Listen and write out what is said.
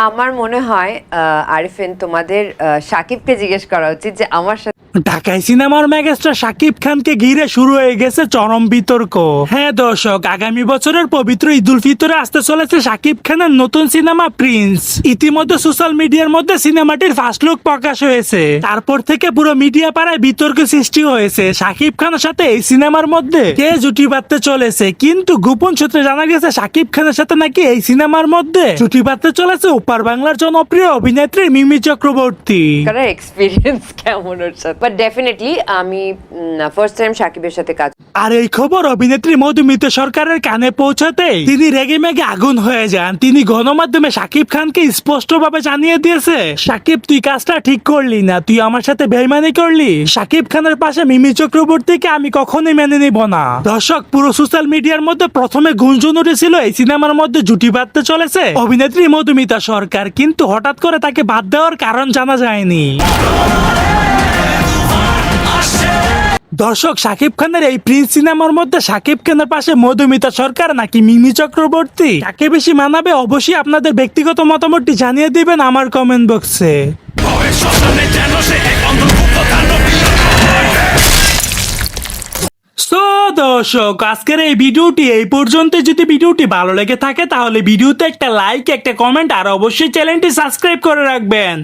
আমার মনে হয় আরিফিন তোমাদের সাকিবকে জিজ্ঞেস করা উচিত যে আমার সাথে ঢাকায় সিনেমার মেগাস্টার শাকিব খানকে ঘিরে শুরু হয়ে গেছে চরম বিতর্ক। হ্যাঁ দর্শক, আগামী বছরের পবিত্র ঈদ উল ফিতরে আসতে চলেছে শাকিব খানের নতুন সিনেমা প্রিন্স। ইতিমধ্যে সোশ্যাল মিডিয়ার মধ্যে সিনেমাটির ফার্স্ট লুক প্রকাশ হয়েছে। তারপর থেকে পুরো মিডিয়া পাড়ায় বিতর্ক সৃষ্টি হয়েছে শাকিব খানের সাথে এই সিনেমার মধ্যে কে জুটি বাঁধতে চলেছে। কিন্তু গোপন সূত্রে জানা গেছে শাকিব খানের সাথে নাকি এই সিনেমার মধ্যে জুটি বাঁধতে চলেছে ওপার বাংলার জনপ্রিয় অভিনেত্রী মিমি চক্রবর্তী। করার এক্সপিরিয়েন্স কেমন ওর সাথে, বাট ডেফিনেটলি আমি ফার্স্ট টাইম সাকিবের সাথে কাজ। আর এই খবর অভিনেত্রী মধুমিতা সরকারের কানে পৌঁছাতেই তিনি রেগে মেগে আগুন হয়ে যান। তিনি গণমাধ্যমে শাকিব খানকে স্পষ্টভাবে জানিয়ে দিয়েছে, শাকিব তুই কাজটা ঠিক করলি না, তুই আমার সাথে বেইমানি করলি। শাকিব খানের পাশে মিমি চক্রবর্তীকে আমি কখনোই মেনে নিব না। দর্শক, পুরো সোশ্যাল মিডিয়ার মধ্যে প্রথমে গুঞ্জন উঠেছিল এই সিনেমার মধ্যে জুটি বাঁধতে চলেছে অভিনেত্রী মধুমিতা সরকার, কিন্তু হঠাৎ করে তাকে বাদ দেওয়ার কারণ জানা যায়নি। দর্শক, শাকিব খানের এই প্রিন্স সিনেমার মধ্যে শাকিব খানের পাশে মধুমিতা সরকার নাকি মিমি চক্রবর্তী, কাকে বেশি মানাবে অবশ্যই আপনাদের ব্যক্তিগত মতামতটি জানিয়ে দিবেন আমার কমেন্ট বক্সে। সো দর্শক, আজকের এই ভিডিওটি এই পর্যন্ত। যদি ভিডিওটি ভালো লেগে থাকে তাহলে ভিডিওতে একটা লাইক, একটা কমেন্ট আর অবশ্যই চ্যানেলটি সাবস্ক্রাইব করে রাখবেন।